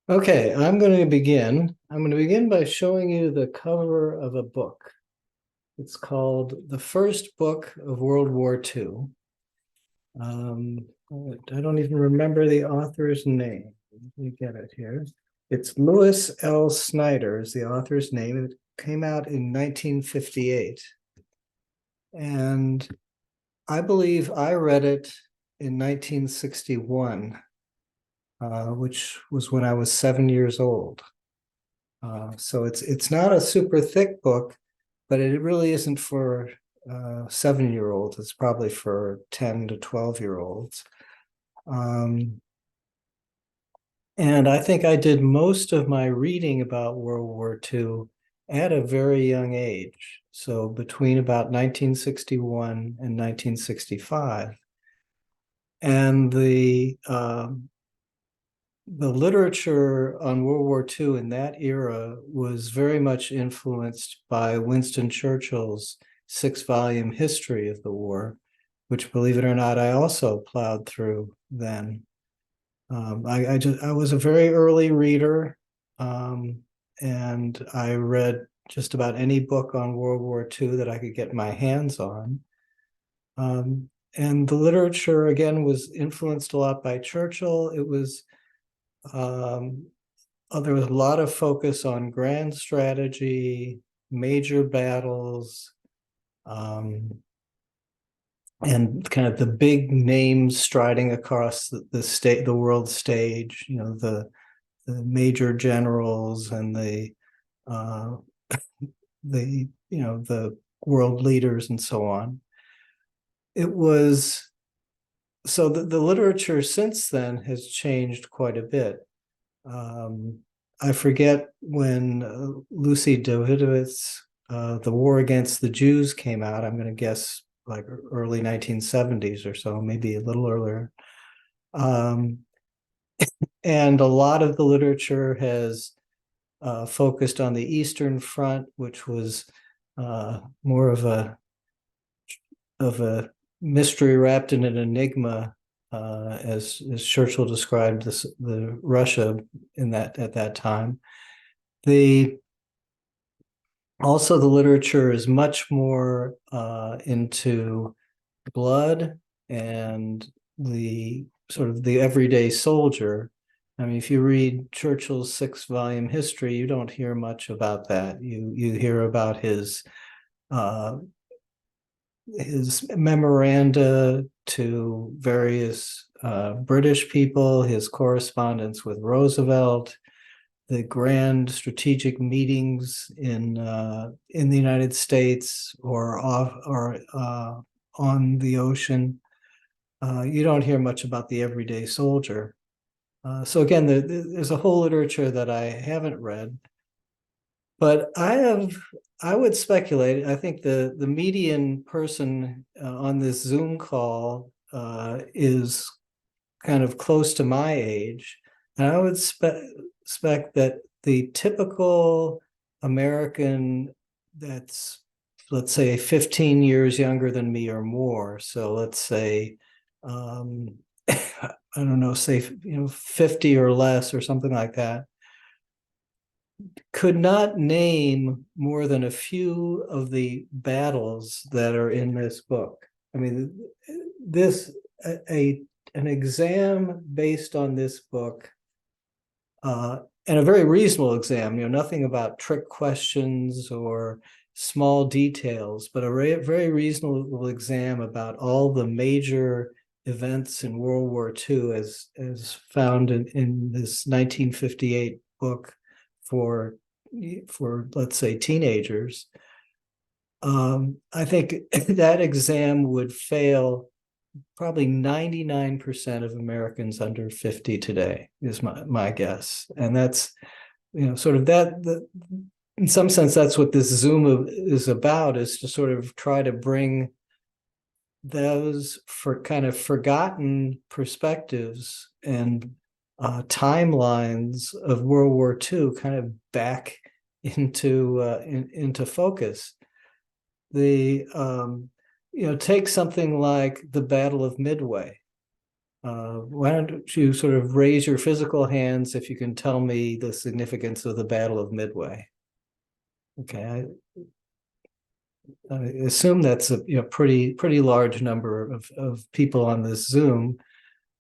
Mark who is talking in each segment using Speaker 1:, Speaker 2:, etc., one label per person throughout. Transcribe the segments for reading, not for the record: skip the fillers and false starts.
Speaker 1: Okay, I'm going to begin. I'm going to begin by showing you the cover of a book. It's called The First Book of World War II. Um, I don't even remember the author's name. Let me get it here. It's Lewis L. Snyder is the author's name. It came out in 1958. And I believe I read it in 1961, which was when I was 7 years old. So it's not a super thick book, but it really isn't for 7-year-olds. It's probably for 10 to 12-year-olds. And I think I did most of my reading about World War II at a very young age. So between about 1961 and 1965. And the literature on World War II in that era was very much influenced by Winston Churchill's 6-volume history of the war, which, believe it or not, I also plowed through then. I was a very early reader, and I read just about any book on World War II that I could get my hands on. And the literature, again, was influenced a lot by Churchill. It was there was a lot of focus on grand strategy, major battles, and kind of the big names striding across the world stage. The major generals and uh, the world leaders and so on. It was so the literature since then has changed quite a bit. I forget when Lucy Davidovitz, The War Against the Jews came out. I'm going to guess like early 1970s or so, maybe a little earlier. Um, and a lot of the literature has focused on the Eastern Front, which was more of a mystery wrapped in an enigma, as Churchill described the Russia at that time. The Also, the literature is much more into blood and the sort of the everyday soldier. I mean, if you read Churchill's 6-volume history, you don't hear much about that. You hear about uh, his memoranda to various British people, his correspondence with Roosevelt, the grand strategic meetings in the United States or on the ocean. You don't hear much about the everyday soldier. So again, there's a whole literature that I haven't read, but I would speculate. I think the median person on this Zoom call is kind of close to my age, and I would expect that the typical American that's, let's say, 15 years younger than me or more. So let's say, I don't know, say 50 or less or something like that, could not name more than a few of the battles that are in this book. I mean, this an exam based on this book, and a very reasonable exam, nothing about trick questions or small details, but a very reasonable exam about all the major events in World War II as found in this 1958 book for let's say teenagers. I think that exam would fail probably 99% of Americans under 50 today, is my guess. And that's, sort of in some sense, that's what this Zoom is about, is to sort of try to bring those for kind of forgotten perspectives and timelines of World War II kind of back into focus. Take something like the Battle of Midway. Why don't you sort of raise your physical hands if you can tell me the significance of the Battle of Midway? Okay, I assume that's a pretty large number of people on this Zoom.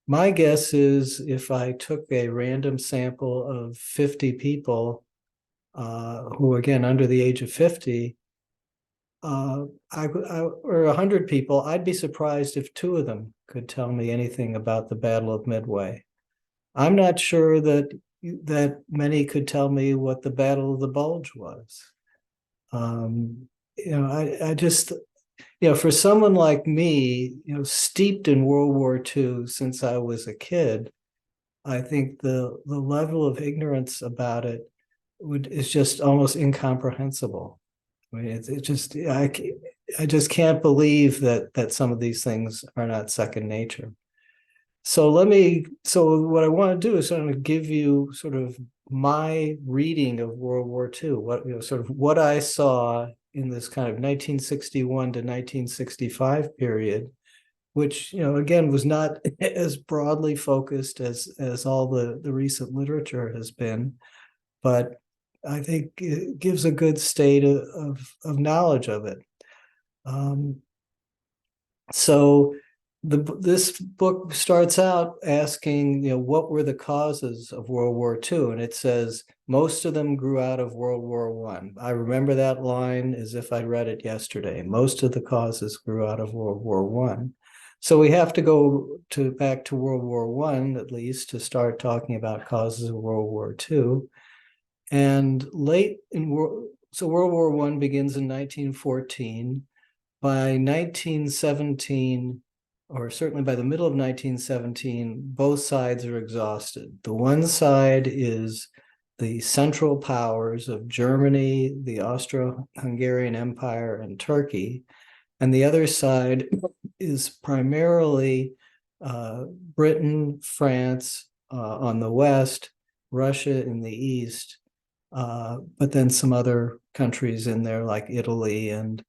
Speaker 1: My guess is if I took a random sample of 50 people who, again, under the age of 50, or 100 people, I'd be surprised if 2 of them could tell me anything about the Battle of Midway. I'm not sure that many could tell me what the Battle of the Bulge was. I just, for someone like me, steeped in World War II since I was a kid, I think the level of ignorance about it is just almost incomprehensible. I mean, I just can't believe that some of these things are not second nature. So what I want to do is sort of give you sort of my reading of World War II, sort of what I saw in this kind of 1961 to 1965 period, which, again, was not as broadly focused as all the recent literature has been, but I think it gives a good state of knowledge of it. So this book starts out asking, what were the causes of World War II? And it says most of them grew out of World War I. I remember that line as if I read it yesterday. Most of the causes grew out of World War I. So we have to go back to World War I, at least, to start talking about causes of World War II. And so World War I begins in 1914. By 1917, or certainly by the middle of 1917, both sides are exhausted. The one side is the Central Powers of Germany, the Austro-Hungarian Empire, and Turkey. And the other side is primarily Britain, France on the west, Russia in the east, but then some other countries in there like Italy and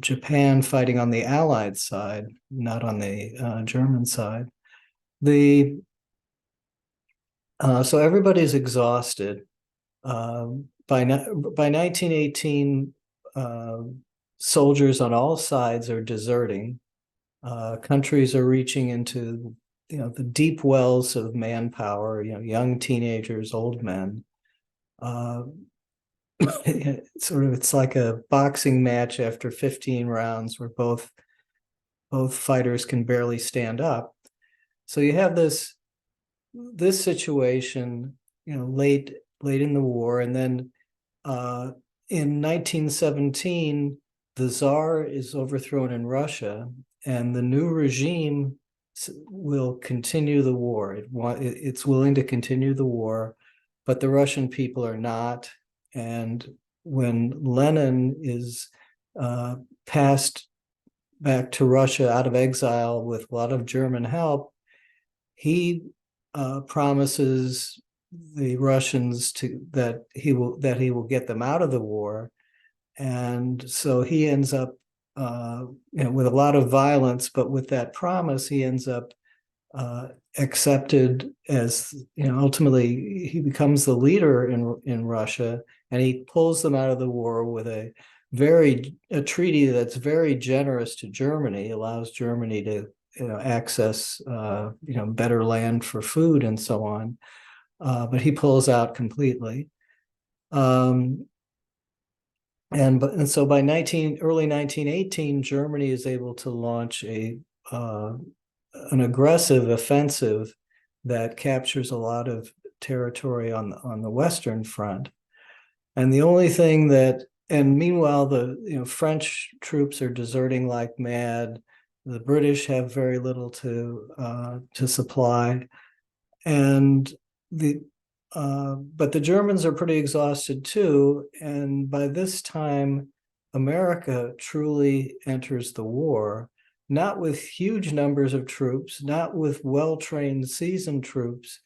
Speaker 1: Japan fighting on the Allied side, not on the German side. So everybody's exhausted. By 1918, soldiers on all sides are deserting. Countries are reaching into the deep wells of manpower. Young teenagers, old men. It's like a boxing match after 15 rounds where both fighters can barely stand up. So you have this situation, late in the war, and then in 1917, the Tsar is overthrown in Russia, and the new regime will continue the war. It's willing to continue the war, but the Russian people are not. And when Lenin is passed back to Russia out of exile with a lot of German help, he promises the Russians that he will get them out of the war. And so he ends up with a lot of violence, but with that promise, he ends up accepted as, ultimately he becomes the leader in Russia, and he pulls them out of the war with a treaty that's very generous to Germany, allows Germany to access better land for food and so on, but he pulls out completely. And so by early 1918, Germany is able to launch an aggressive offensive that captures a lot of territory on the Western Front. And the only thing meanwhile, the French troops are deserting like mad. The British have very little to supply, but the Germans are pretty exhausted too. And by this time, America truly enters the war, not with huge numbers of troops, not with well-trained, seasoned troops,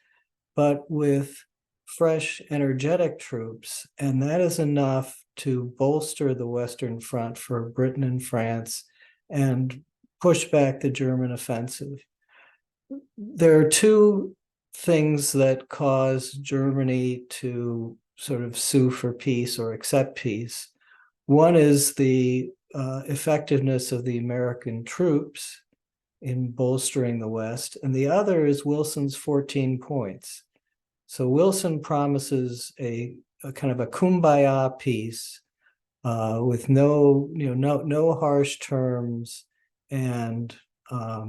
Speaker 1: but with fresh, energetic troops, and that is enough to bolster the Western Front for Britain and France and push back the German offensive. There are two things that cause Germany to sort of sue for peace or accept peace. One is the effectiveness of the American troops in bolstering the West, and the other is Wilson's 14 points. So Wilson promises a kind of a kumbaya peace with no harsh terms, and a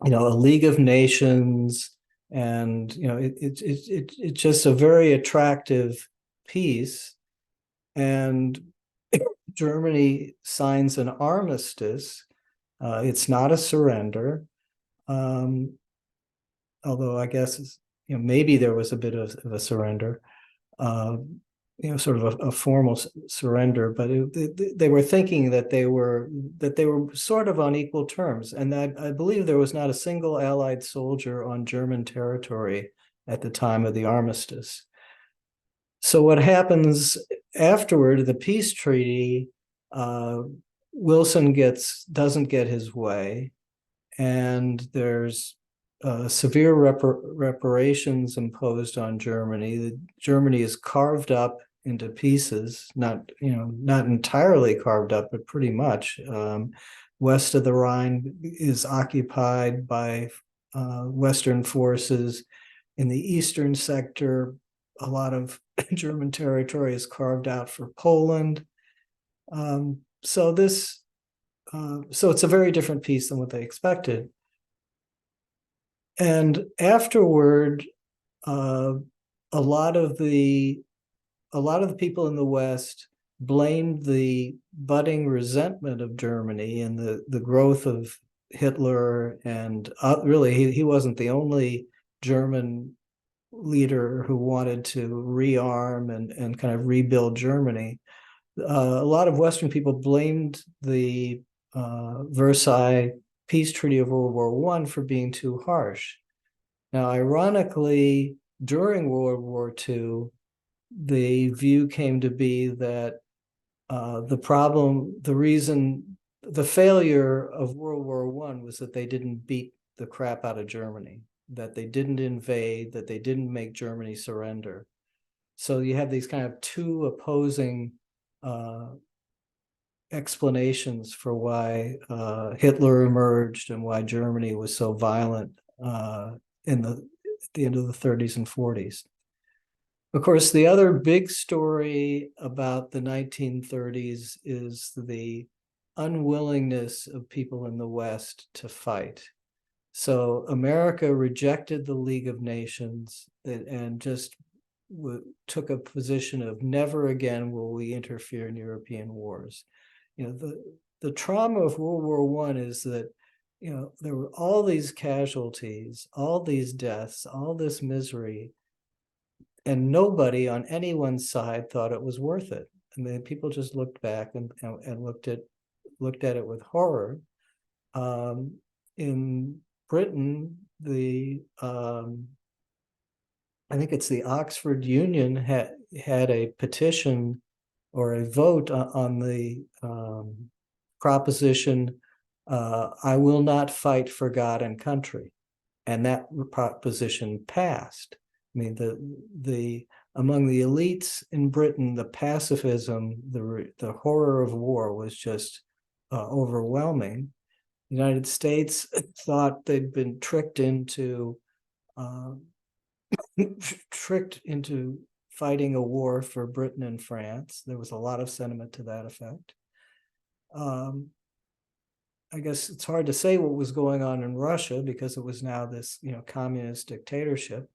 Speaker 1: League of Nations, and it's just a very attractive peace. And Germany signs an armistice. It's not a surrender, although I guess maybe there was a bit of a surrender, sort of a formal surrender, but they were thinking that they were sort of on equal terms, and I believe there was not a single Allied soldier on German territory at the time of the armistice. So what happens afterward, the peace treaty, Wilson doesn't get his way, and there's severe reparations imposed on Germany. Germany is carved up into pieces, not entirely carved up, but pretty much. West of the Rhine is occupied by Western forces. In the eastern sector, a lot of German territory is carved out for Poland. So it's a very different peace than what they expected. And afterward, a lot of the people in the West blamed the budding resentment of Germany and the growth of Hitler, and really he wasn't the only German leader who wanted to rearm and kind of rebuild Germany. A lot of Western people blamed the Versailles Peace Treaty of World War I for being too harsh. Now, ironically, during World War II, the view came to be that the failure of World War I was that they didn't beat the crap out of Germany, that they didn't invade, that they didn't make Germany surrender. So you have these kind of two opposing explanations for why Hitler emerged and why Germany was so violent at the end of the 30s and 40s. Of course, the other big story about the 1930s is the unwillingness of people in the West to fight. So America rejected the League of Nations and just took a position of never again will we interfere in European wars. The trauma of World War I is that there were all these casualties, all these deaths, all this misery, and nobody on anyone's side thought it was worth it. I mean, people just looked back and looked at it with horror. In Britain, I think it's the Oxford Union had a petition or a vote on the proposition, I will not fight for God and country. And that proposition passed. I mean, among the elites in Britain, the pacifism, the horror of war was just overwhelming. The United States thought they'd been tricked into fighting a war for Britain and France. There was a lot of sentiment to that effect. I guess it's hard to say what was going on in Russia because it was now this, communist dictatorship,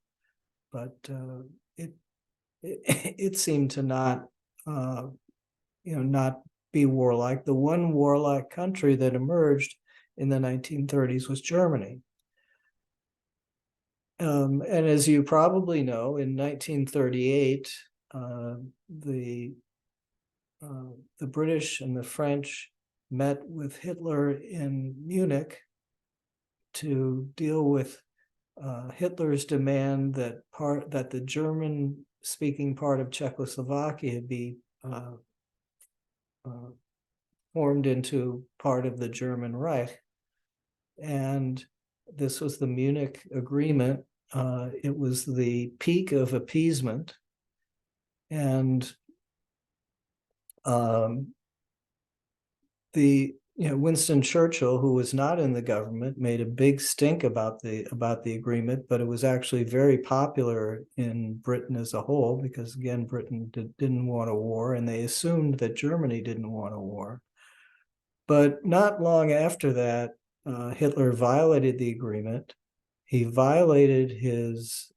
Speaker 1: but it seemed to not be warlike. The one warlike country that emerged in the 1930s was Germany. And as you probably know, in 1938, the British and the French met with Hitler in Munich to deal with Hitler's demand that the German-speaking part of Czechoslovakia be formed into part of the German Reich. And this was the Munich Agreement. It was the peak of appeasement. And Winston Churchill, who was not in the government, made a big stink about the agreement, but it was actually very popular in Britain as a whole, because again, Britain didn't want a war, and they assumed that Germany didn't want a war. But not long after that, Hitler violated the agreement. He violated his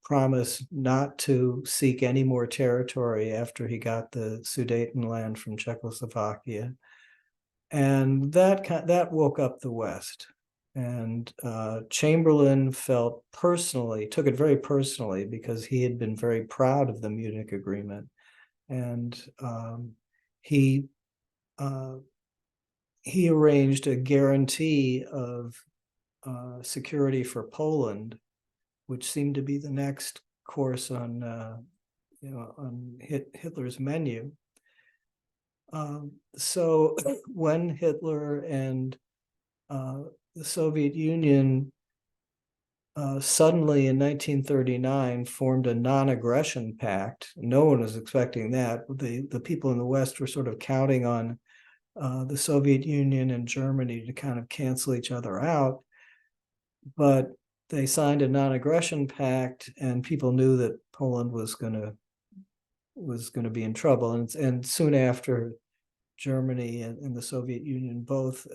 Speaker 1: promise not to seek any more territory after he got the Sudetenland from Czechoslovakia. And that woke up the West. And Chamberlain took it very personally, because he had been very proud of the Munich Agreement. And he arranged a guarantee of security for Poland, which seemed to be the next course on Hitler's menu. So when Hitler and the Soviet Union suddenly in 1939 formed a non-aggression pact, no one was expecting that. The people in the West were sort of counting on the Soviet Union and Germany to kind of cancel each other out. But they signed a non-aggression pact, and people knew that Poland was going to be in trouble. And soon after, Germany and the Soviet Union both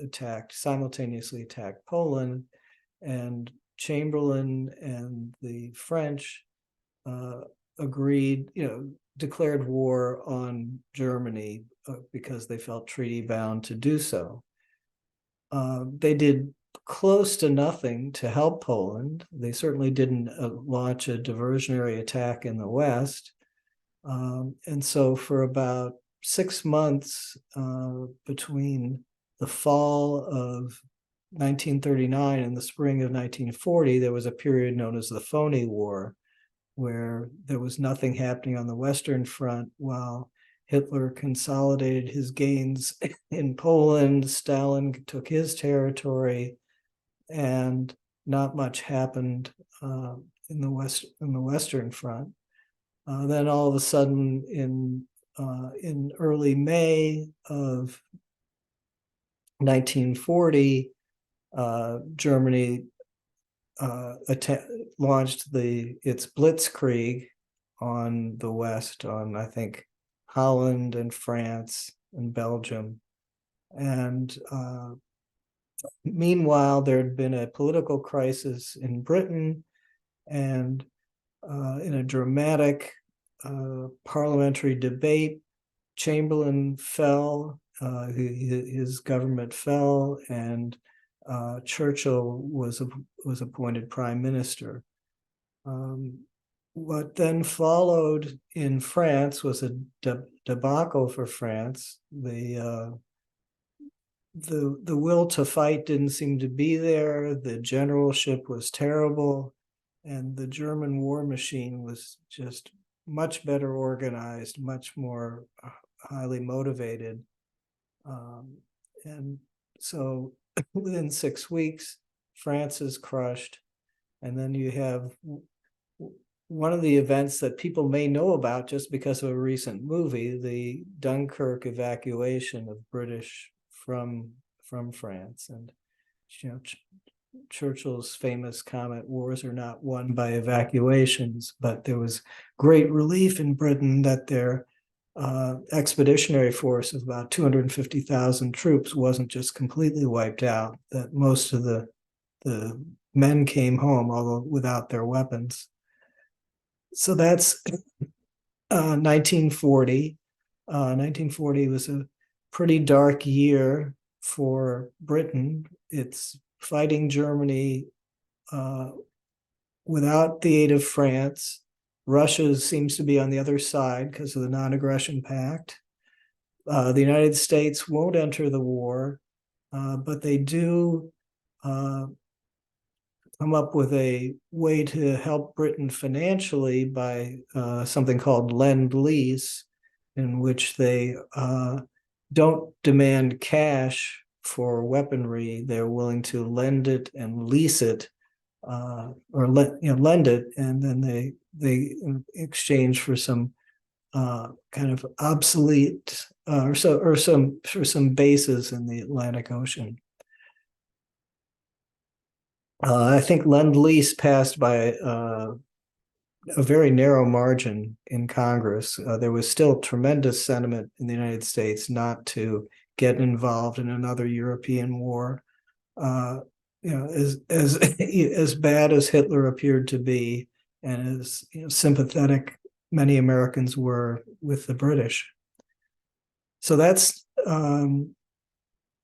Speaker 1: simultaneously attacked Poland, and Chamberlain and the French declared war on Germany because they felt treaty bound to do so. They did close to nothing to help Poland. They certainly didn't launch a diversionary attack in the West. And so for about 6 months between the fall of 1939 and the spring of 1940, there was a period known as the Phony War, where there was nothing happening on the Western Front while Hitler consolidated his gains in Poland. Stalin took his territory, and not much happened in the Western Front. Then all of a sudden, in early May of 1940, Germany launched its blitzkrieg on the West, on I think Holland and France and Belgium. And meanwhile, there had been a political crisis in Britain, and in a dramatic parliamentary debate, Chamberlain fell, his government fell, and Churchill was appointed prime minister. What then followed in France was a debacle for France. The will to fight didn't seem to be there. The generalship was terrible, and the German war machine was just much better organized, much more highly motivated. And so within 6 weeks, France is crushed. And then you have one of the events that people may know about just because of a recent movie, the Dunkirk evacuation of British from France. And Churchill's famous comment, "Wars are not won by evacuations," but there was great relief in Britain that their expeditionary force of about 250,000 troops wasn't just completely wiped out, that most of the men came home, although without their weapons. So that's 1940. 1940 was a pretty dark year for Britain. It's fighting Germany without the aid of France. Russia seems to be on the other side because of the non-aggression pact. The United States won't enter the war, but they do come up with a way to help Britain financially by something called Lend-Lease, in which they don't demand cash for weaponry. They're willing to lend it and lease it, lend it, and then they in exchange for some kind of obsolete or some bases in the Atlantic Ocean. I think Lend-Lease passed by a very narrow margin in Congress. There was still tremendous sentiment in the United States not to get involved in another European war. As bad as Hitler appeared to be, and as sympathetic many Americans were with the British. So that's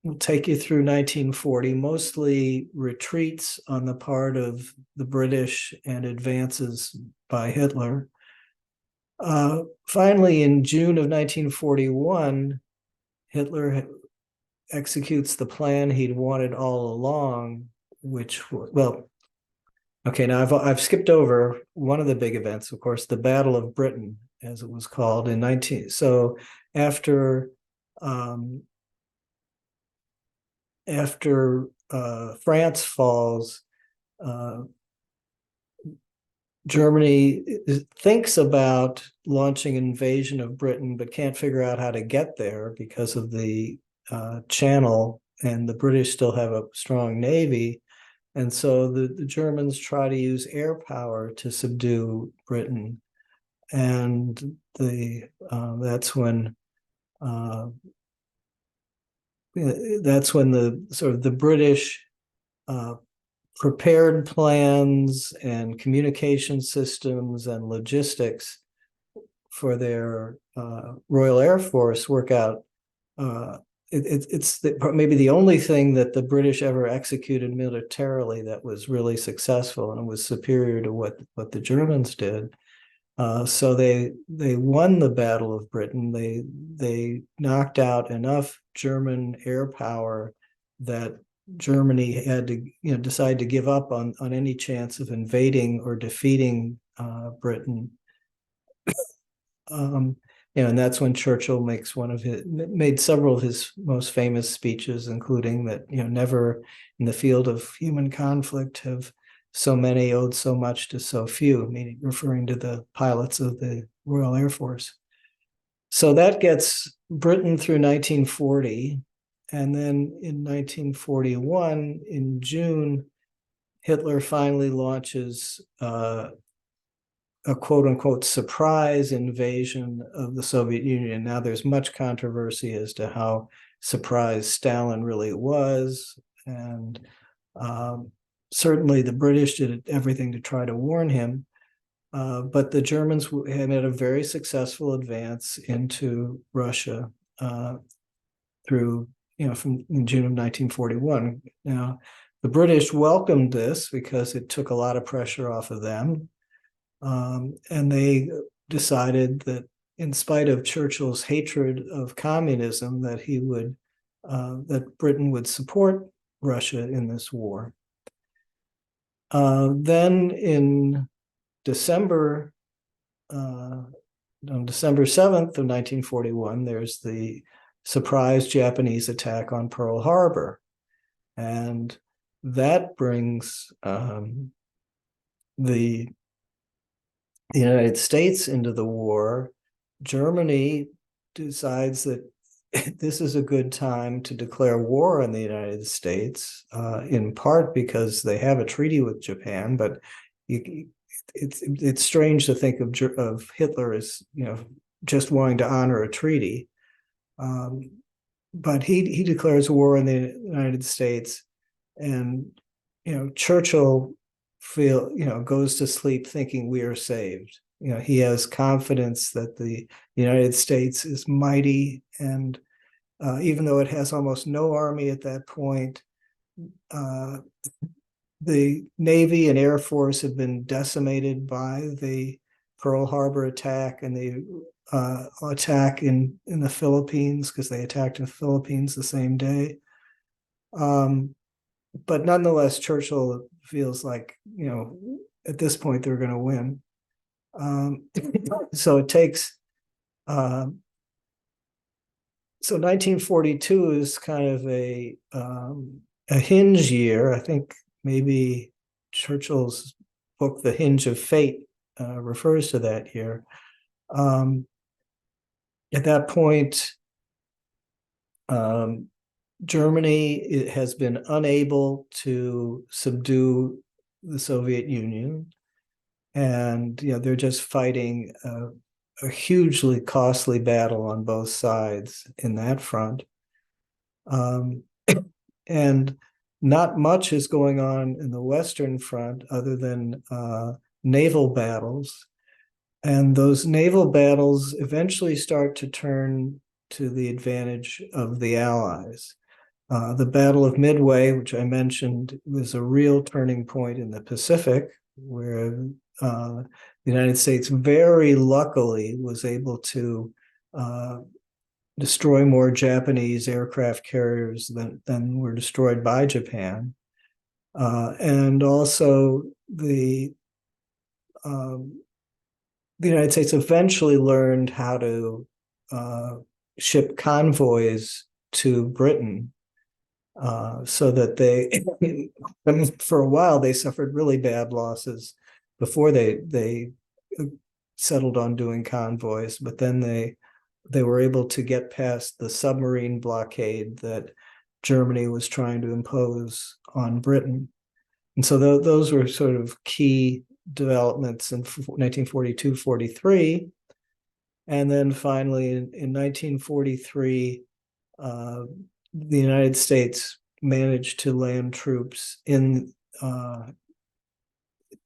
Speaker 1: will take you through 1940, mostly retreats on the part of the British and advances by Hitler. Finally, in June of 1941, Hitler executes the plan he'd wanted all along, which, well, okay, now I've skipped over one of the big events, of course, the Battle of Britain, as it was called in 19. So after France falls, Germany thinks about launching an invasion of Britain, but can't figure out how to get there because of the Channel, and the British still have a strong navy. And so the Germans try to use air power to subdue Britain. And that's when the sort of the British prepared plans and communication systems and logistics for their Royal Air Force work out. It's maybe the only thing that the British ever executed militarily that was really successful and was superior to what the Germans did. So they won the Battle of Britain. They knocked out enough German air power that Germany had to decide to give up on any chance of invading or defeating Britain. And that's when Churchill made several of his most famous speeches, including that never in the field of human conflict have so many owed so much to so few, meaning referring to the pilots of the Royal Air Force. So that gets Britain through 1940. And then in 1941, in June, Hitler finally launches a quote unquote surprise invasion of the Soviet Union. Now there's much controversy as to how surprised Stalin really was. And certainly the British did everything to try to warn him. But the Germans had made a very successful advance into Russia through, from June of 1941. Now, the British welcomed this because it took a lot of pressure off of them. And they decided that in spite of Churchill's hatred of communism, that Britain would support Russia in this war. Then in December 7th of 1941, there's the surprise Japanese attack on Pearl Harbor. And that brings the United States into the war. Germany decides that this is a good time to declare war on the United States, in part because they have a treaty with Japan, but it's strange to think of Hitler as just wanting to honor a treaty. But he declares war on the United States, and Churchill goes to sleep thinking we are saved. He has confidence that the United States is mighty, and even though it has almost no army at that point, the Navy and Air Force have been decimated by the Pearl Harbor attack and the attack in the Philippines, because they attacked in the Philippines the same day. but nonetheless, Churchill feels like, at this point they're going to win. So it takes, so 1942 is kind of a hinge year. I think maybe Churchill's book, The Hinge of Fate, refers to that year. At that point, Germany has been unable to subdue the Soviet Union, and they're just fighting a hugely costly battle on both sides in that front. And not much is going on in the Western Front other than naval battles. And those naval battles eventually start to turn to the advantage of the Allies. The Battle of Midway, which I mentioned, was a real turning point in the Pacific, where the United States very luckily was able to destroy more Japanese aircraft carriers than were destroyed by Japan. And also the United States eventually learned how to ship convoys to Britain, so that they, for a while, they suffered really bad losses before they settled on doing convoys, but then they were able to get past the submarine blockade that Germany was trying to impose on Britain. And so those were sort of key developments in 1942-43. And then finally in 1943, the United States managed to land troops in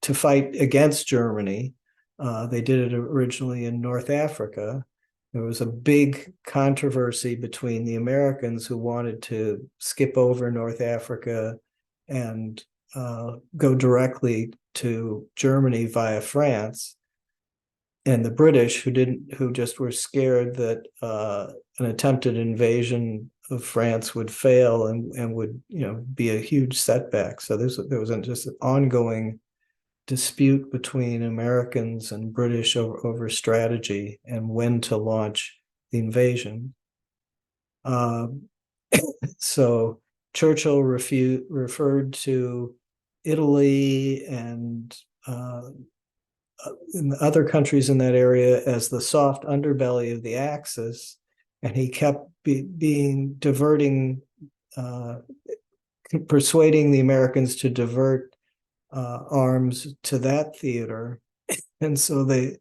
Speaker 1: to fight against Germany. They did it originally in North Africa. There was a big controversy between the Americans, who wanted to skip over North Africa and go directly to Germany via France, and the British, who just were scared that an attempted invasion of France would fail and would be a huge setback. So there was just an ongoing dispute between Americans and British over strategy and when to launch the invasion. So Churchill referred to Italy and in other countries in that area as the soft underbelly of the Axis, and he kept persuading the Americans to divert arms to that theater. And so they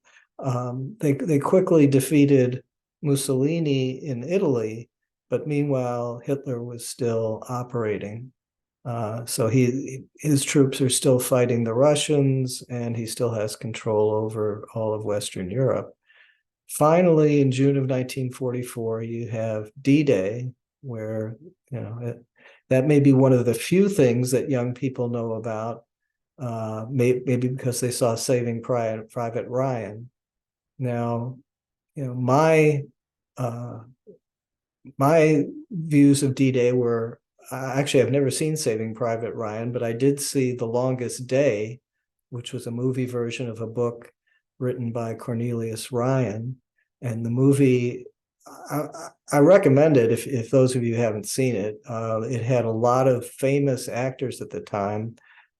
Speaker 1: quickly defeated Mussolini in Italy, but meanwhile Hitler was still operating. So his troops are still fighting the Russians, and he still has control over all of Western Europe. Finally, in June of 1944, you have D-Day, where that may be one of the few things that young people know about. Maybe because they saw Saving Private Ryan. Now, my views of D-Day were, actually, I've never seen Saving Private Ryan, but I did see The Longest Day, which was a movie version of a book written by Cornelius Ryan. And the movie, I recommend it if those of you haven't seen it. It had a lot of famous actors at the time.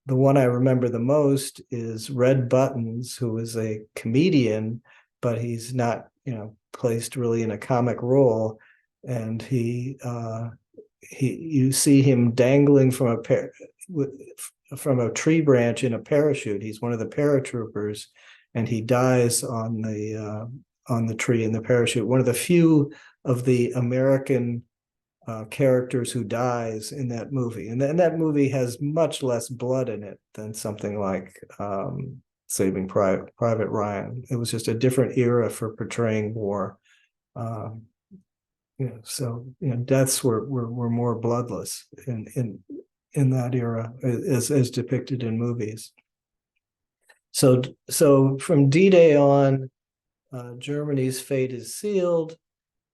Speaker 1: The one I remember the most is Red Buttons, who is a comedian, but he's not, placed really in a comic role. And you see him dangling from a tree branch in a parachute. He's one of the paratroopers, and he dies on the tree in the parachute. One of the few of the American characters who dies in that movie, and that movie has much less blood in it than something like Saving Private Ryan. It was just a different era for portraying war. So deaths were more bloodless in that era, as depicted in movies. So from D-Day on, Germany's fate is sealed.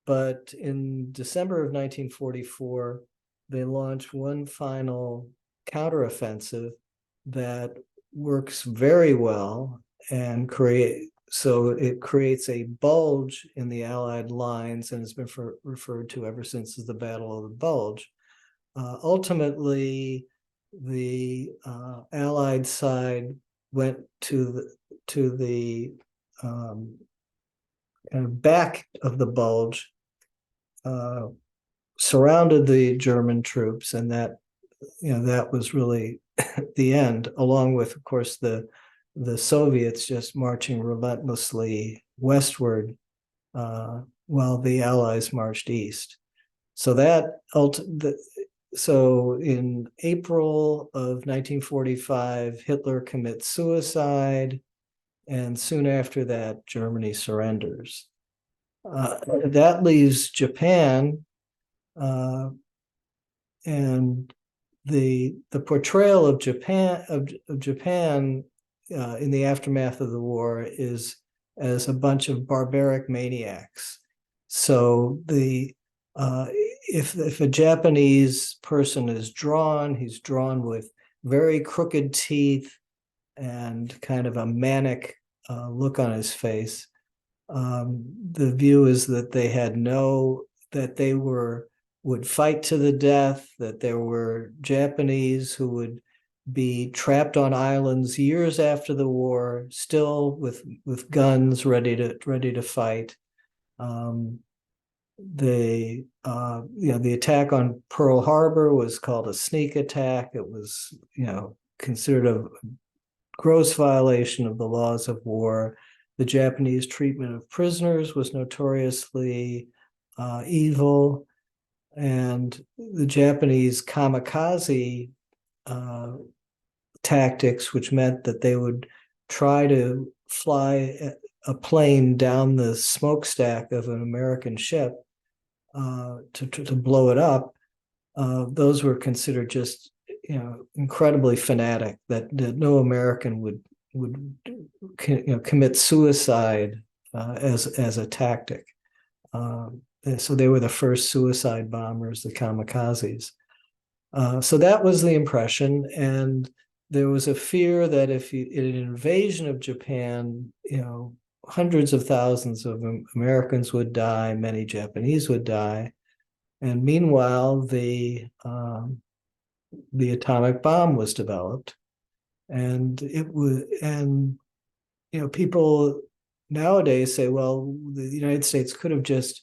Speaker 1: But in December of 1944, they launched one final counteroffensive that works very well and so it creates a bulge in the Allied lines, and has been referred to ever since as the Battle of the Bulge. Ultimately, the Allied side went to the back of the bulge, surrounded the German troops, and that was really the end, along with, of course, the Soviets just marching relentlessly westward, while the Allies marched east. So so in April of 1945, Hitler commits suicide, and soon after that, Germany surrenders. That leaves Japan, and the portrayal of Japan in the aftermath of the war is as a bunch of barbaric maniacs. So if a Japanese person is drawn, he's drawn with very crooked teeth and kind of a manic look on his face. The view is that they would fight to the death, that there were Japanese who would be trapped on islands years after the war, still with guns ready to fight. The attack on Pearl Harbor was called a sneak attack. It was considered a gross violation of the laws of war. The Japanese treatment of prisoners was notoriously evil, and the Japanese kamikaze tactics, which meant that they would try to fly a plane down the smokestack of an American ship to blow it up. Those were considered just incredibly fanatic. That no American would commit suicide as a tactic. So they were the first suicide bombers, the kamikazes. So that was the impression, and there was a fear that if in an invasion of Japan, hundreds of thousands of Americans would die, many Japanese would die, and meanwhile the atomic bomb was developed, and people nowadays say, well, the United States could have just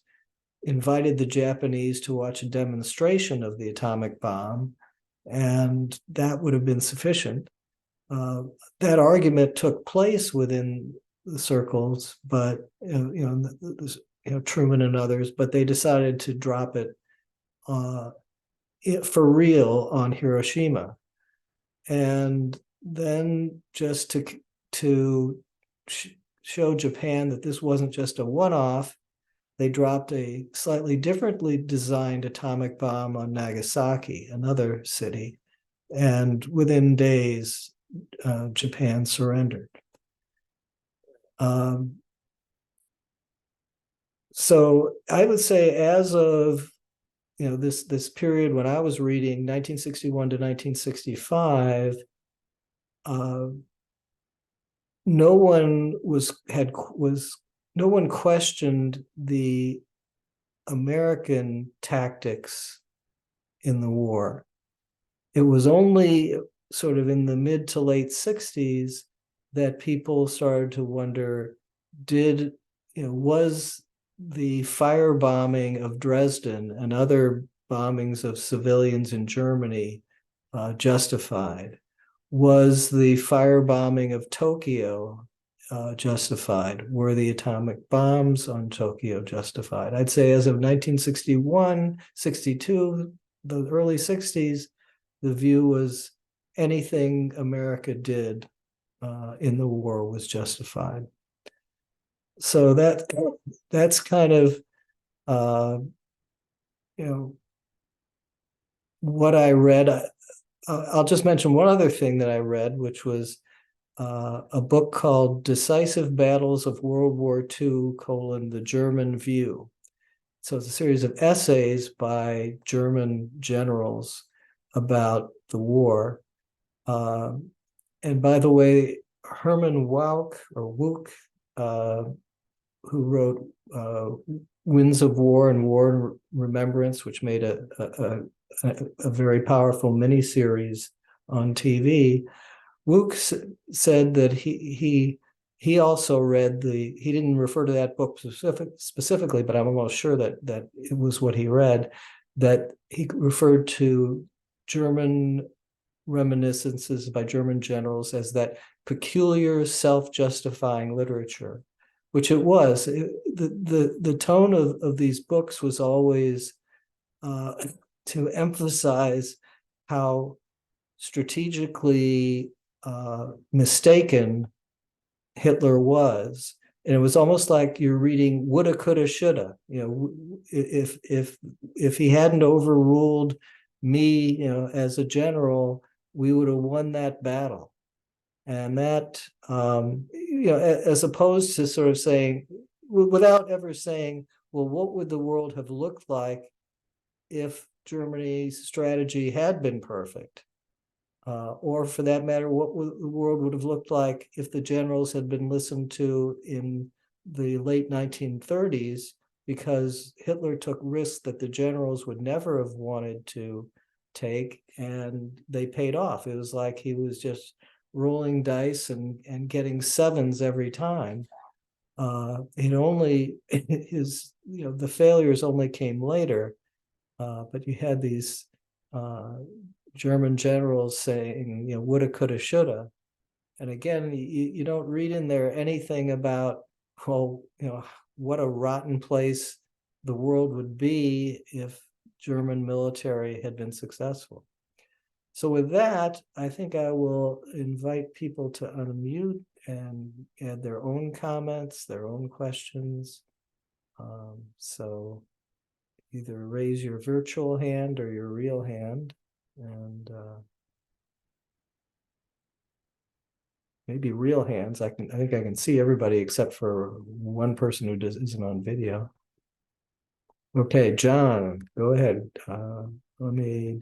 Speaker 1: invited the Japanese to watch a demonstration of the atomic bomb, and that would have been sufficient. That argument took place within the circles, but Truman and others, but they decided to drop it for real on Hiroshima, and then just to show Japan that this wasn't just a one-off, they dropped a slightly differently designed atomic bomb on Nagasaki, another city, and within days, Japan surrendered. So I would say, as of this period when I was reading, 1961 to 1965, no one questioned the American tactics in the war. It was only sort of in the mid to late 60s that people started to wonder, was the firebombing of Dresden and other bombings of civilians in Germany justified? Was the firebombing of Tokyo justified? Were the atomic bombs on Tokyo justified? I'd say as of 1961, 62, the early 60s, the view was anything America did in the war was justified. So that's kind of what I read. I'll just mention one other thing that I read, which was a book called Decisive Battles of World War II, the German View. So it's a series of essays by German generals about the war. And by the way, Herman Wouk, who wrote Winds of War and War and Remembrance, which made a very powerful miniseries on TV. Wouk said that he also read he didn't refer to that book specifically, but I'm almost sure that it was what he read, that he referred to German reminiscences by German generals as that peculiar self-justifying literature, which it was. The tone of these books was always to emphasize how strategically mistaken Hitler was. And it was almost like you're reading woulda, coulda, shoulda. If he hadn't overruled me, as a general, we would have won that battle. And that, as opposed to sort of saying, without ever saying, well, what would the world have looked like if Germany's strategy had been perfect? Or for that matter, what the world would have looked like if the generals had been listened to in the late 1930s, because Hitler took risks that the generals would never have wanted to take, and they paid off. It was like he was just rolling dice and getting sevens every time. The failures only came later, but you had these German generals saying, woulda, coulda, shoulda. And again, you don't read in there anything about, well, what a rotten place the world would be if German military had been successful. So with that, I think I will invite people to unmute and add their own comments, their own questions. So either raise your virtual hand or your real hand, and maybe real hands. I think I can see everybody except for one person who isn't on video. Okay, John, go ahead. Let me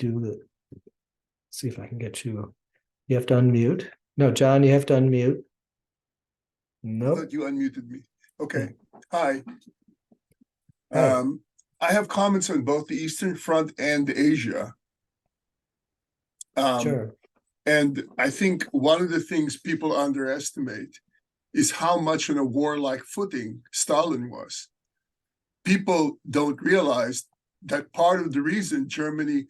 Speaker 1: see if I can get you. You have to unmute. No, John, you have to unmute. Nope.
Speaker 2: I thought you unmuted me. Okay. Hi.
Speaker 1: Hi.
Speaker 2: I have comments on both the Eastern Front and Asia.
Speaker 1: Sure.
Speaker 2: And I think one of the things people underestimate is how much on a warlike footing Stalin was. People don't realize that part of the reason Germany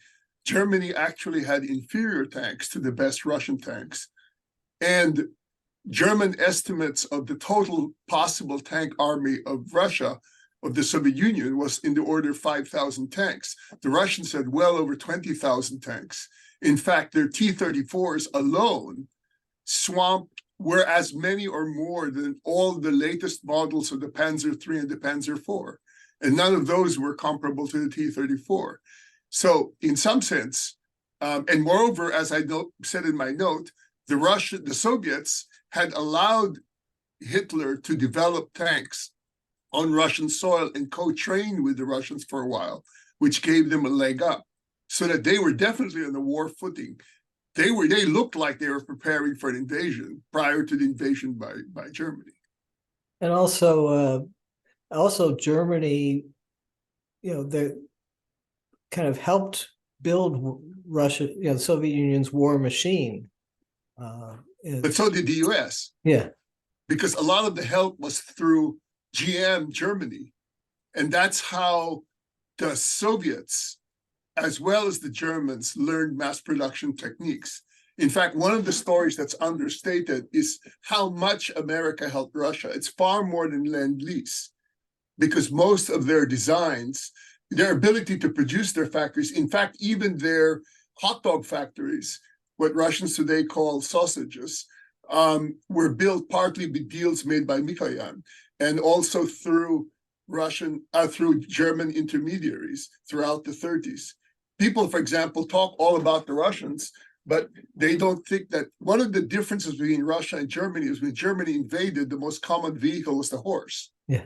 Speaker 2: actually had inferior tanks to the best Russian tanks. And German estimates of the total possible tank army of Russia, of the Soviet Union, was in the order of 5,000 tanks. The Russians had well over 20,000 tanks. In fact, their T-34s alone were as many or more than all the latest models of the Panzer III and the Panzer IV. And none of those were comparable to the T-34. So in some sense, and moreover, as I said in my note, the Soviets had allowed Hitler to develop tanks on Russian soil and co-train with the Russians for a while, which gave them a leg up, so that they were definitely on the war footing. They looked like they were preparing for an invasion prior to the invasion by Germany.
Speaker 1: And also Germany, they kind of helped build Russia, the Soviet Union's war machine.
Speaker 2: But so did the US.
Speaker 1: Yeah.
Speaker 2: Because a lot of the help was through GM Germany. And that's how the Soviets, as well as the Germans, learned mass production techniques. In fact, one of the stories that's understated is how much America helped Russia. It's far more than Lend-Lease, because most of their designs, their ability to produce their factories, in fact, even their hot dog factories, what Russians today call sausages, were built partly with deals made by Mikoyan, and also through German intermediaries throughout the 30s. People, for example, talk all about the Russians, but they don't think that one of the differences between Russia and Germany is when Germany invaded, the most common vehicle was the horse.
Speaker 1: Yeah.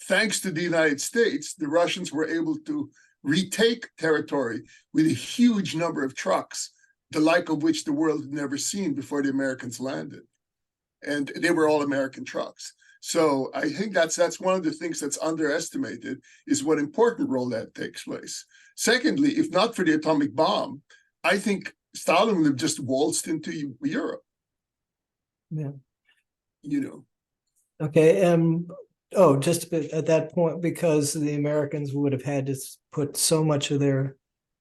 Speaker 2: Thanks to the United States, the Russians were able to retake territory with a huge number of trucks, the like of which the world had never seen before the Americans landed. And they were all American trucks. So I think that's one of the things that's underestimated, is what important role that takes place. Secondly, if not for the atomic bomb, I think Stalin would have just waltzed into Europe.
Speaker 1: Yeah.
Speaker 2: You know.
Speaker 1: Okay. Oh, just at that point, because the Americans would have had to put so much of their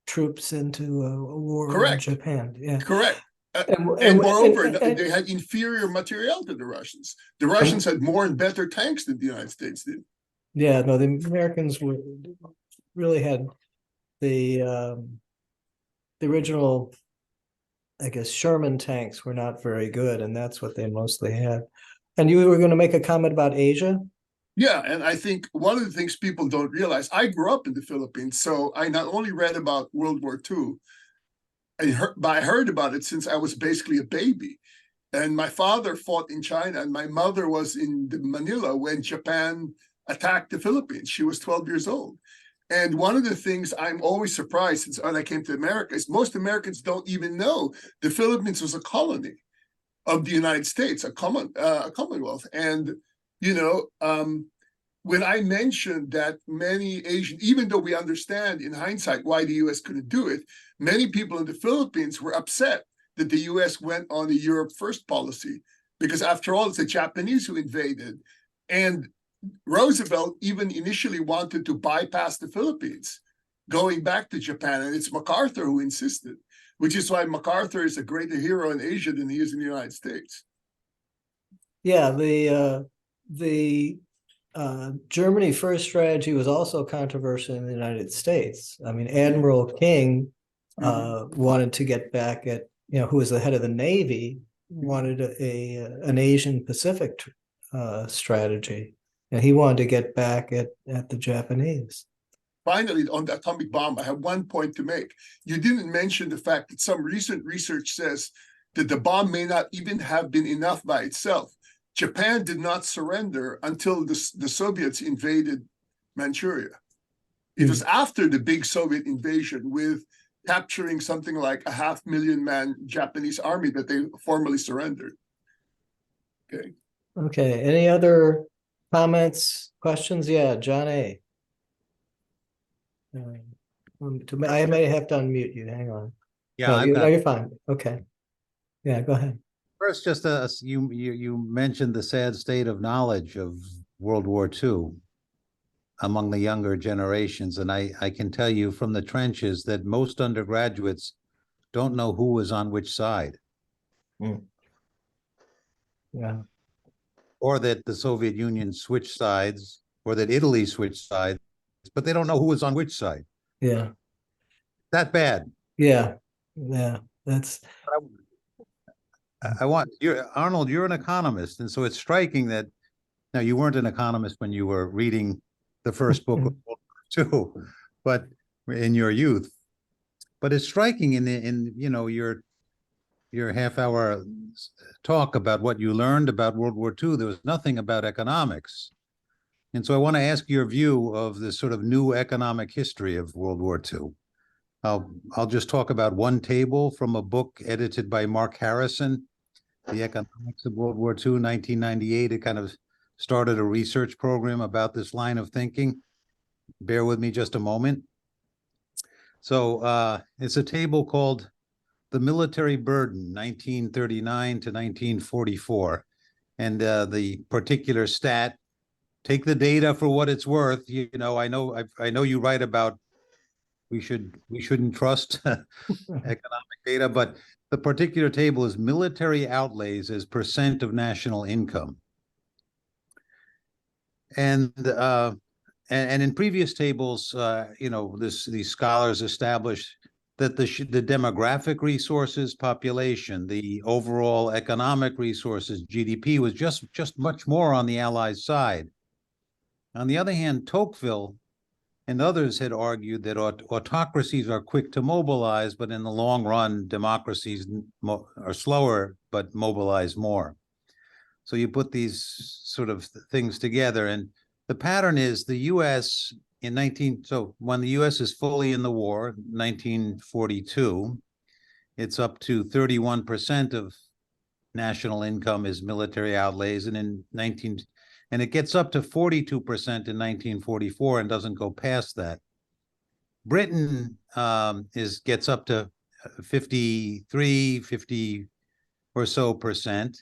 Speaker 1: troops into a war
Speaker 2: Correct.
Speaker 1: in Japan. Yeah.
Speaker 2: Correct.
Speaker 1: And
Speaker 2: And moreover, they had inferior materiel to the Russians. The Russians had more and better tanks than the United States did.
Speaker 1: Yeah, no, the Americans really had the original, I guess, Sherman tanks were not very good, and that's what they mostly had. And you were going to make a comment about Asia?
Speaker 2: Yeah, and I think one of the things people don't realize, I grew up in the Philippines, so I not only read about World War II, but I heard about it since I was basically a baby. And my father fought in China, and my mother was in Manila when Japan attacked the Philippines. She was 12 years old. And one of the things I'm always surprised since when I came to America is most Americans don't even know the Philippines was a colony of the United States, a Commonwealth. And, you know, when I mentioned that many Asian, even though we understand in hindsight why the US couldn't do it, many people in the Philippines were upset that the US went on a Europe first policy, because after all, it's the Japanese who invaded. And Roosevelt even initially wanted to bypass the Philippines, going back to Japan. And it's MacArthur who insisted, which is why MacArthur is a greater hero in Asia than he is in the United States.
Speaker 1: Yeah, the Germany first strategy was also controversial in the United States. I mean, Admiral King wanted to get back at, you know, who was the head of the Navy, wanted an Asian Pacific strategy, and he wanted to get back at the Japanese.
Speaker 2: Finally, on the atomic bomb, I have one point to make. You didn't mention the fact that some recent research says that the bomb may not even have been enough by itself. Japan did not surrender until the Soviets invaded Manchuria. It was after the big Soviet invasion, with capturing something like a 500,000-man Japanese army, that they formally surrendered. Okay.
Speaker 1: Okay. Any other comments, questions? Yeah, John A. I may have to unmute you. Hang on.
Speaker 3: Yeah,
Speaker 1: no, you're fine. Okay. Yeah, go ahead.
Speaker 3: First, just you mentioned the sad state of knowledge of World War II among the younger generations, and I can tell you from the trenches that most undergraduates don't know who was on which side.
Speaker 1: Yeah.
Speaker 3: Or that the Soviet Union switched sides, or that Italy switched sides, but they don't know who was on which side.
Speaker 1: Yeah.
Speaker 3: That bad.
Speaker 1: Yeah. Yeah. That's.
Speaker 3: I want Arnold, you're an economist, and so it's striking that now you weren't an economist when you were reading the first book of World War II, but in your youth. But it's striking in you know your half-hour talk about what you learned about World War II. There was nothing about economics, and so I want to ask your view of this sort of new economic history of World War II. I'll just talk about one table from a book edited by Mark Harrison, The Economics of World War II, 1998. It kind of started a research program about this line of thinking. Bear with me just a moment. So it's a table called The Military Burden, 1939 to 1944. And the particular stat, take the data for what it's worth. You know, I know you write about we shouldn't trust economic data, but the particular table is military outlays as percent of national income. And in previous tables, you know, these scholars established that the demographic resources, population, the overall economic resources, GDP, was just much more on the Allies' side. On the other hand, Tocqueville and others had argued that autocracies are quick to mobilize, but in the long run, democracies are slower, but mobilize more. So you put these sort of things together, and the pattern is the US so when the US is fully in the war, 1942, it's up to 31% of national income is military outlays, and and it gets up to 42% in 1944 and doesn't go past that. Britain gets up to 50 or so percent.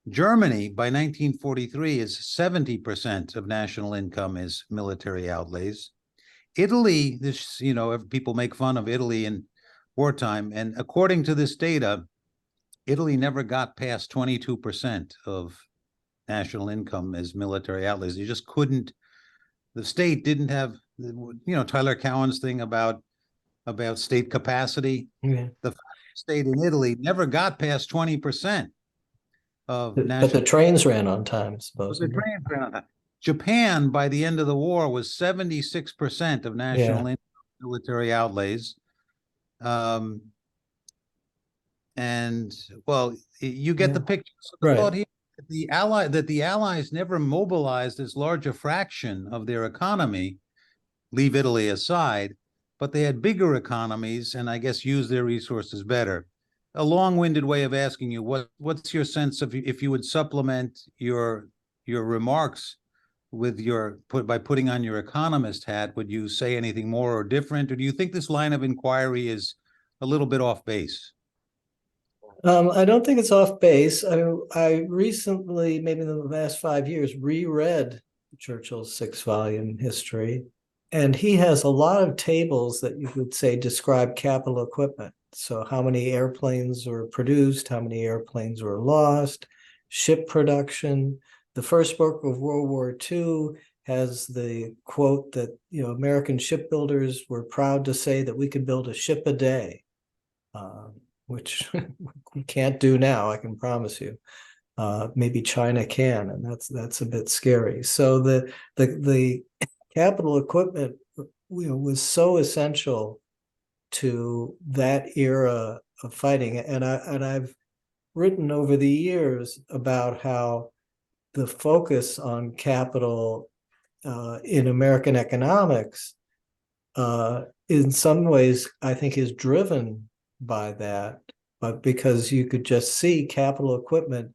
Speaker 3: Germany by 1943 is 70% of national income is military outlays. Italy, people make fun of Italy in wartime, and according to this data, Italy never got past 22% of national income as military outlays. You just couldn't. The state didn't have, Tyler Cowen's thing about state capacity.
Speaker 1: Yeah.
Speaker 3: The state in Italy never got past 20% of
Speaker 1: But
Speaker 3: national.
Speaker 1: the trains ran on time, supposedly.
Speaker 3: The trains ran on time. Japan, by the end of the war, was 76% of national income military outlays. And well, you get the picture. So the thought here, the Allies never mobilized as large a fraction of their economy, leave Italy aside, but they had bigger economies and I guess used their resources better. A long-winded way of asking you, what's your sense of, if you would supplement your remarks with by putting on your economist hat, would you say anything more or different, or do you think this line of inquiry is a little bit off base?
Speaker 1: I don't think it's off base. I recently, maybe in the last 5 years, reread Churchill's 6-volume history, and he has a lot of tables that you would say describe capital equipment. So how many airplanes were produced, how many airplanes were lost, ship production. The first book of World War II has the quote that, American shipbuilders were proud to say that we could build a ship a day, which we can't do now, I can promise you. Maybe China can, and that's a bit scary. So the capital equipment, was so essential to that era of fighting. And I've written over the years about how the focus on capital in American economics, in some ways, I think is driven by that, but because you could just see capital equipment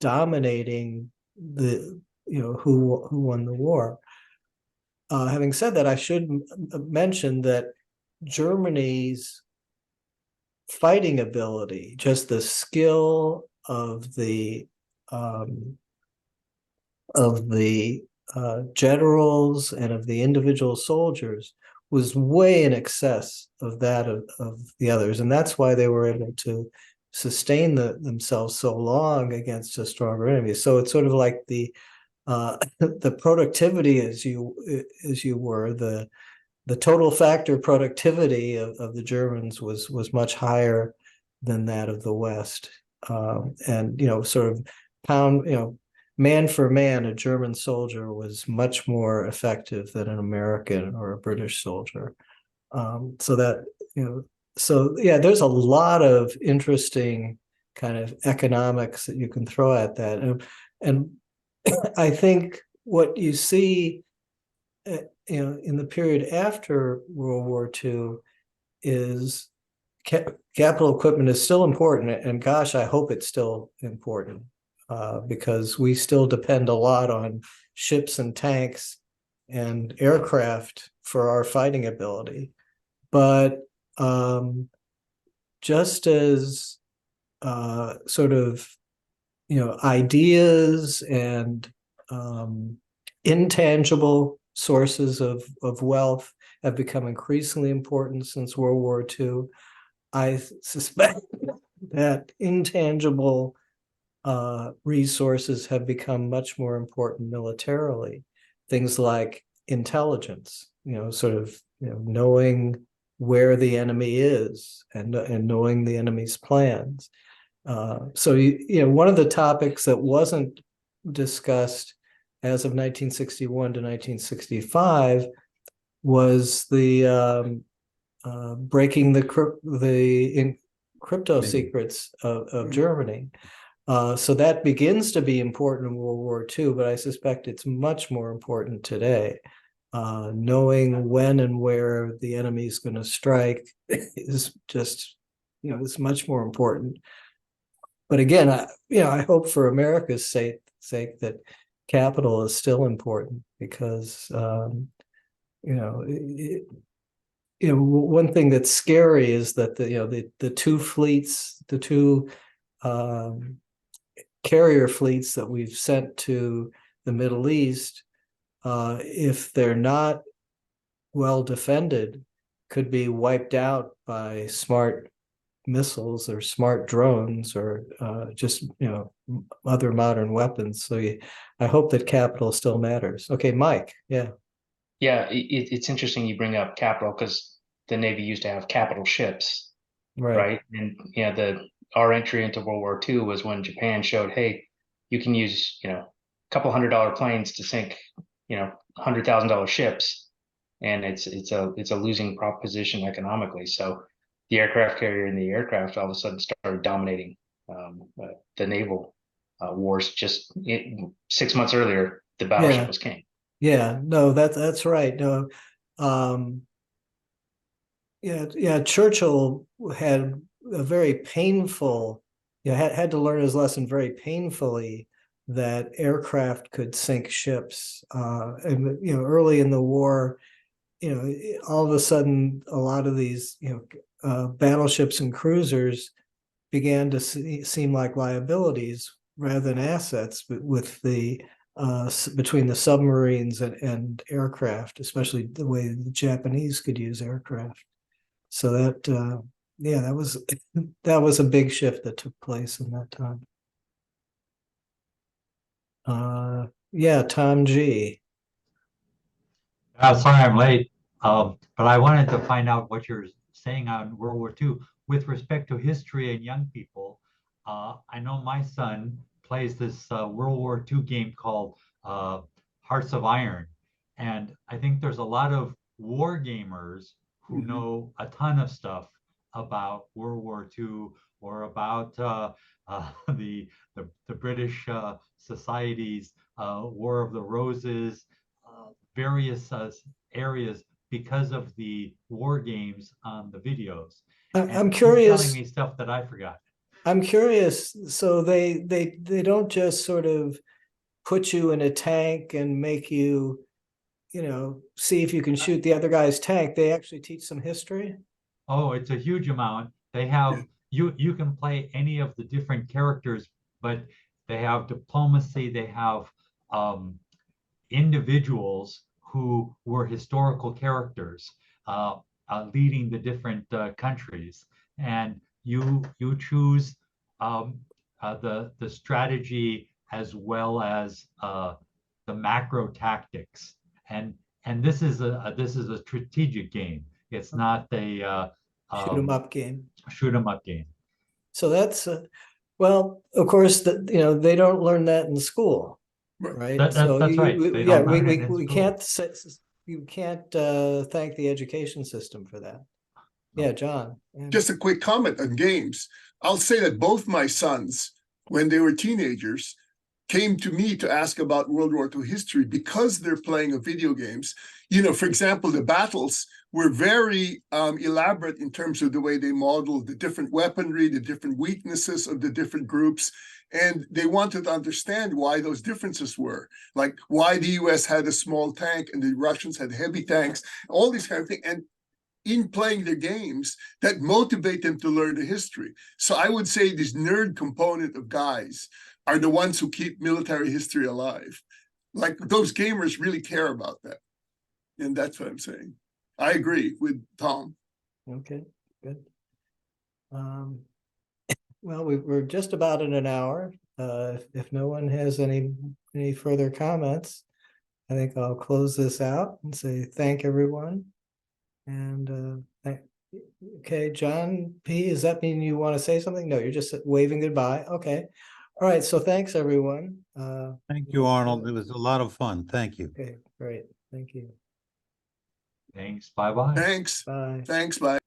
Speaker 1: dominating the, who won the war. Having said that, I should mention that Germany's fighting ability, just the skill of the generals and of the individual soldiers, was way in excess of that of the others, and that's why they were able to sustain themselves so long against a stronger enemy. So it's sort of like the productivity, as you were, the total factor productivity of the Germans was much higher than that of the West, and sort of pound, man for man, a German soldier was much more effective than an American or a British soldier. So there's a lot of interesting kind of economics that you can throw at that. And I think what you see, in the period after World War II is capital equipment is still important. And gosh, I hope it's still important. Because we still depend a lot on ships and tanks and aircraft for our fighting ability. But just as sort of, ideas and intangible sources of wealth have become increasingly important since World War II, I suspect that intangible resources have become much more important militarily. Things like intelligence, knowing where the enemy is and knowing the enemy's plans. So one of the topics that wasn't discussed as of 1961 to 1965 was the breaking the crypto secrets of Germany. So that begins to be important in World War II, but I suspect it's much more important today. knowing when and where the enemy is going to strike is just, it's much more important. But again, I hope for America's sake that capital is still important because, one thing that's scary is that the two fleets, the two carrier fleets that we've sent to the Middle East, if they're not well defended, could be wiped out by smart missiles or smart drones or just other modern weapons. So I hope that capital still matters. Okay, Mike. Yeah.
Speaker 4: Yeah, it's interesting you bring up capital because the Navy used to have capital ships, right? And our entry into World War II was when Japan showed, hey, you can use a couple $100 planes to sink $100,000 ships, and it's a losing proposition economically. So the aircraft carrier and the aircraft all of a sudden started dominating the naval wars. Just 6 months earlier, the battleship was king.
Speaker 1: Yeah, no, that's right. No, Churchill had a very painful, had to learn his lesson very painfully that aircraft could sink ships. And early in the war, all of a sudden, a lot of these, battleships and cruisers began to seem like liabilities rather than assets with the between the submarines and aircraft, especially the way the Japanese could use aircraft. So that that was a big shift that took place in that time. Tom G.
Speaker 5: Sorry I'm late, but I wanted to find out what you're saying on World War II with respect to history and young people. I know my son plays this World War II game called Hearts of Iron, and I think there's a lot of war gamers who know a ton of stuff about World War II or about the British Society's War of the Roses, various areas because of the war games on the videos.
Speaker 1: I'm curious.
Speaker 5: He's telling me stuff that I forgot.
Speaker 1: I'm curious. So they don't just sort of put you in a tank and make you, see if you can shoot the other guy's tank. They actually teach some history.
Speaker 5: Oh, it's a huge amount. They have you can play any of the different characters, but they have diplomacy. They have individuals who were historical characters leading the different countries, and you choose the strategy as well as the macro tactics, and this is a strategic game. It's not a
Speaker 1: shoot 'em up game.
Speaker 5: Shoot 'em up game.
Speaker 1: So that's well, of course, they don't learn that in school, right?
Speaker 5: That's right.
Speaker 1: We can't thank the education system for that. Yeah, John.
Speaker 2: Just a quick comment on games. I'll say that both my sons, when they were teenagers, came to me to ask about World War II history because they're playing video games. For example, the battles were very elaborate in terms of the way they modeled the different weaponry, the different weaknesses of the different groups. And they wanted to understand why those differences were, like why the US had a small tank and the Russians had heavy tanks, all these kind of things. And in playing their games, that motivate them to learn the history. So I would say this nerd component of guys are the ones who keep military history alive. Like those gamers really care about that. And that's what I'm saying. I agree with Tom.
Speaker 1: Okay, good. Well, we're just about in an hour. If no one has any further comments, I think I'll close this out and say thank everyone. And okay, John P., does that mean you want to say something? No, you're just waving goodbye. Okay. All right. So thanks, everyone.
Speaker 3: Thank you, Arnold. It was a lot of fun. Thank you.
Speaker 1: Okay, great. Thank you.
Speaker 5: Thanks. Bye-bye.
Speaker 2: Thanks.
Speaker 1: Bye.
Speaker 2: Thanks. Bye.